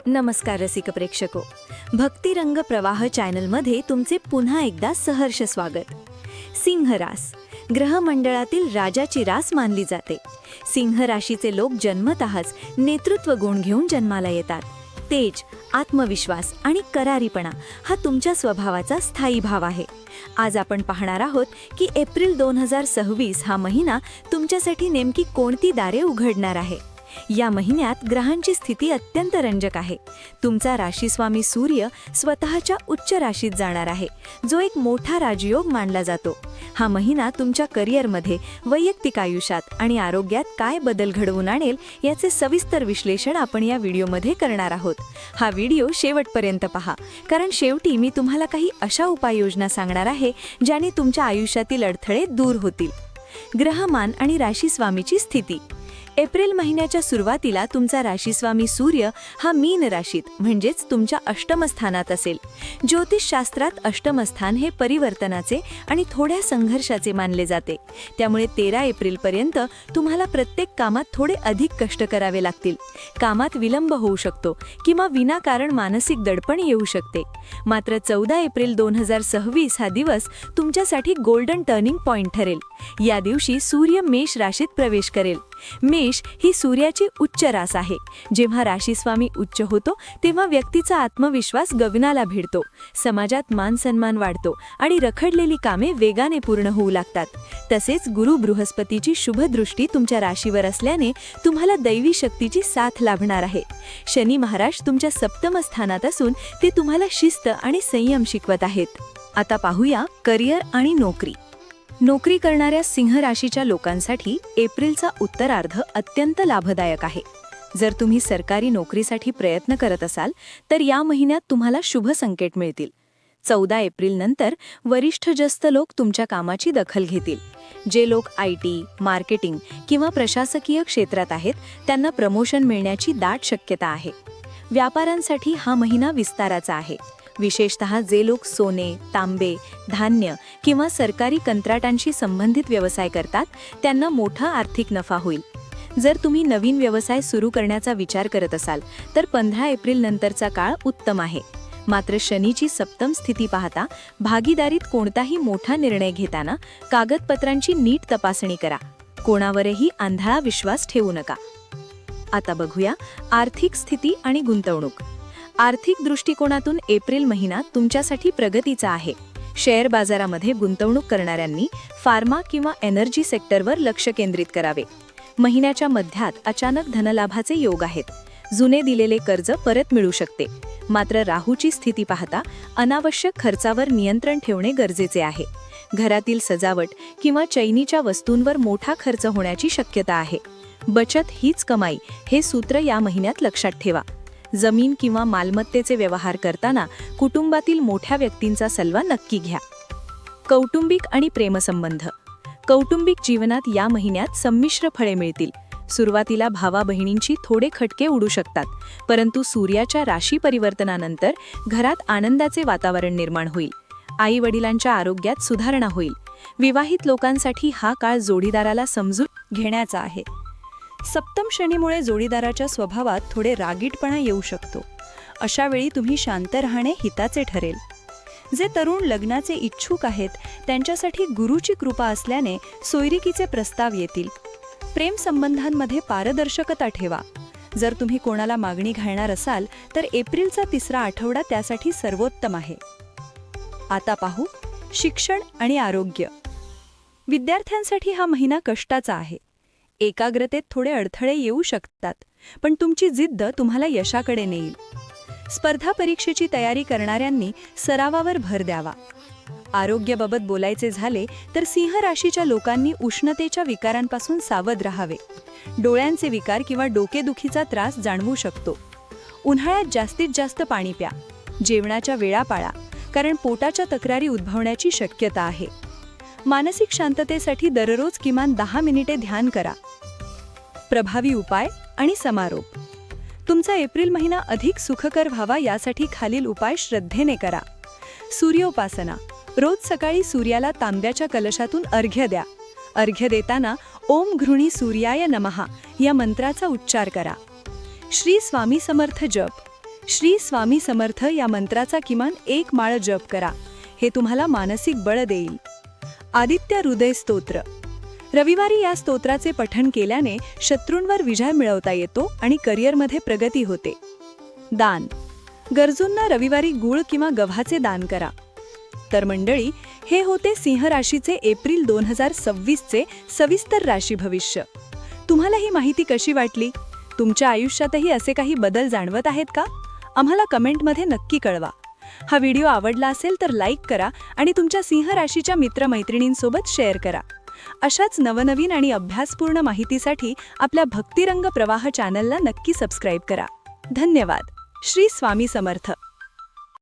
नमस्कार रसिक प्रेक्षको, भक्तिरंग प्रवाह चॅनलमध्ये तुमचे पुन्हा एकदा सहर्ष स्वागत. सिंह रास ग्रहमंडळातील राजाची रास मानली जाते. सिंह राशीचे लोक जन्मतःच नेतृत्व गुण घेऊन जन्माला येतात. तेज, आत्मविश्वास आणि करारीपणा हा तुमच्या स्वभावाचा स्थायी भाव आहे. आज आपण पाहणार आहोत की एप्रिल 2026 हा महिना तुमच्यासाठी नेमकी कोणती दारे उघडणार आहे. या महिन्यात ग्रहांची स्थिती अत्यंत रंजक आहे. तुमचा राशीस्वामी सूर्य स्वतःच्या उच्च राशीत जाणार आहे, जो एक मोठा राजयोग मानला जातो. हा महिना तुमच्या करिअरमध्ये, वैयक्तिक आयुष्यात आणि आरोग्यात काय बदल घडवून आणेल याचे सविस्तर विश्लेषण आपण या व्हिडिओमध्ये करणार आहोत. हा व्हिडिओ शेवटपर्यंत पहा, कारण शेवटी मी तुम्हाला काही अशा उपाययोजना सांगणार आहे ज्याने तुमच्या आयुष्यातील अडथळे दूर होतील. ग्रहमान आणि राशीस्वामीची स्थिती. एप्रिल महिन्याच्या सुरुवातीला तुमचा राशीस्वामी सूर्य हा मीन राशीत म्हणजेच तुमच्या अष्टम स्थानात असेल. ज्योतिषशास्त्रात अष्टम स्थान हे परिवर्तनाचे आणि थोड्या संघर्षाचे मानले जाते. त्यामुळे 13 एप्रिलपर्यंत तुम्हाला प्रत्येक कामात थोडे अधिक कष्ट करावे लागतील. कामात विलंब होऊ शकतो किंवा विनाकारण मानसिक दडपण येऊ शकते. मात्र 14 एप्रिल 2026 हा दिवस तुमच्यासाठी गोल्डन टर्निंग पॉइंट ठरेल. या दिवशी सूर्य मेष राशीत प्रवेश करेल. मेष ही सूर्याची उच्च रास आहे. जेव्हा राशीस्वामी उच्च होतो तेव्हा व्यक्तीचा आत्मविश्वास गगनाला भिडतो, समाजात मान सन्मान वाढतो आणि रखडलेली कामे वेगाने पूर्ण होऊ लागतात. तसेच गुरु बृहस्पतीची शुभ दृष्टी तुमच्या राशीवर असल्याने तुम्हाला दैवी शक्तीची साथ लाभणार आहे. शनी महाराज तुमच्या सप्तम स्थानात असून ते तुम्हाला शिस्त आणि संयम शिकवत आहेत. आता पाहूया करिअर आणि नोकरी. नोकरी करणाऱ्या सिंह राशीच्या लोकांसाठी एप्रिलचा उत्तरार्ध अत्यंत लाभदायक आहे. जर तुम्ही सरकारी नोकरीसाठी प्रयत्न करत असाल तर या महिन्यात तुम्हाला शुभ संकेत मिळतील. 14 एप्रिल नंतर वरिष्ठजस्त लोक तुमच्या कामाची दखल घेतील. जे लोक IT, मार्केटिंग किंवा प्रशासकीय क्षेत्रात आहेत त्यांना प्रमोशन मिळण्याची दाट शक्यता आहे. व्यापाऱ्यांसाठी हा महिना विस्ताराचा आहे. विशेषतः जे लोक सोने, तांबे, धान्य किंवा सरकारी कंत्राटांशी संबंधित व्यवसाय करतात त्यांना मोठा आर्थिक नफा होईल. जर तुम्ही नवीन व्यवसाय सुरू करण्याचा विचार करत असाल तर 15 एप्रिल नंतरचा काळ उत्तम आहे. मात्र शनीची सप्तम स्थिती पाहता भागीदारीत कोणताही मोठा निर्णय घेताना कागदपत्रांची नीट तपासणी करा. कोणावरही आंधळा विश्वास ठेवू नका. आता बघूया आर्थिक स्थिती आणि गुंतवणूक. आर्थिक दृष्टिकोनातून एप्रिल महिना तुमच्यासाठी प्रगतीचा आहे. शेअर बाजारामध्ये गुंतवणूक करणाऱ्यांनी फार्मा किंवा एनर्जी सेक्टरवर लक्ष केंद्रित करावे. महिन्याच्या मध्यात अचानक धनलाभाचे योग आहेत. जुने दिलेले कर्ज परत मिळू शकते. मात्र राहूची स्थिती पाहता अनावश्यक खर्चावर नियंत्रण ठेवणे गरजेचे आहे. घरातील सजावट किंवा चैनीच्या वस्तूंवर मोठा खर्च होण्याची शक्यता आहे. बचत हीच कमाई हे सूत्र या महिन्यात लक्षात ठेवा. जमीन किंवा मालमत्तेचे व्यवहार करताना कुटुंबातील मोठ्या व्यक्तींचा सल्ला नक्की घ्या. कौटुंबिक आणि प्रेमसंबंध. कौटुंबिक जीवनात या महिन्यात संमिश्र फळे मिळतील. सुरुवातीला भावा बहिणींची थोडे खटके उडू शकतात, परंतु सूर्याच्या राशी परिवर्तनानंतर घरात आनंदाचे वातावरण निर्माण होईल. आई वडिलांच्या आरोग्यात सुधारणा होईल. विवाहित लोकांसाठी हा काळ जोडीदाराला समजून घेण्याचा आहे. सप्तम शनीमुळे जोडीदाराच्या स्वभावात थोडे रागीटपणा येऊ शकतो. अशा वेळी तुम्ही शांत राहणे हिताचे ठरेल. जे तरुण लग्नाचे इच्छुक आहेत त्यांच्यासाठी गुरुची कृपा असल्याने सोयरिकीचे प्रस्ताव येतील. प्रेम संबंधांमध्ये पारदर्शकता ठेवा. जर तुम्ही कोणाला मागणी घालणार असाल तर एप्रिलचा 3रा आठवडा त्यासाठी सर्वोत्तम आहे. आता पाहू शिक्षण आणि आरोग्य. विद्यार्थ्यांसाठी हा महिना कष्टाचा आहे. एकाग्रतेत थोडे अडथळे येऊ शकतात, पण तुमची जिद्द तुम्हाला यशाकडे नेईल. स्पर्धा परीक्षेची तयारी करणाऱ्यांनी सरावावर भर द्यावा. आरोग्याबाबत बोलायचे झाले तर सिंह राशीच्या लोकांनी उष्णतेच्या विकारांपासून सावध राहावे. डोळ्यांचे विकार किंवा डोकेदुखीचा त्रास जाणवू शकतो. उन्हाळ्यात जास्तीत जास्त पाणी प्या. जेवणाच्या वेळा पाळा, कारण पोटाच्या तक्रारी उद्भवण्याची शक्यता आहे. मानसिक शांततेसाठी दररोज किमान 10 मिनिटे ध्यान करा. प्रभावी उपाय आणि समारोप. तुमचा एप्रिल महिना अधिक सुखकर व्हावा यासाठी खालील उपाय श्रद्धेने करा. सूर्योपासना. रोज सकाळी सूर्याला तांब्याच्या कलशातून अर्घ्य द्या. अर्घ्य देताना ओम घृणी सूर्याय नमः या मंत्राचा उच्चार करा. श्री स्वामी समर्थ जप. श्री स्वामी समर्थ या मंत्राचा किमान 1 माळ जप करा. हे तुम्हाला मानसिक बळ देईल. आदित्य हृदय स्तोत्र. रविवारी या स्तोत्राचे पठण केल्याने शत्रूंवर विजय मिळवता येतो आणि करिअरमध्ये प्रगती होते. दान. गरजूंना रविवारी गूळ किंवा गव्हाचे दान करा. तर मंडळी, हे होते सिंह राशीचे एप्रिल 2026चे सविस्तर राशी भविष्य. तुम्हाला ही माहिती कशी वाटली? तुमच्या आयुष्यातही असे काही बदल जाणवत आहेत का? आम्हाला कमेंटमध्ये नक्की कळवा. हा व्हिडिओ आवडला असेल तर लाईक करा आणि तुमच्या सिंह राशीच्या मित्रमैत्रिणींसोबत शेअर करा. अशाच नवनवीन आणि अभ्यासपूर्ण माहितीसाठी आपल्या भक्तिरंग प्रवाह चॅनलला नक्की सबस्क्राईब करा. धन्यवाद. श्री स्वामी समर्थ.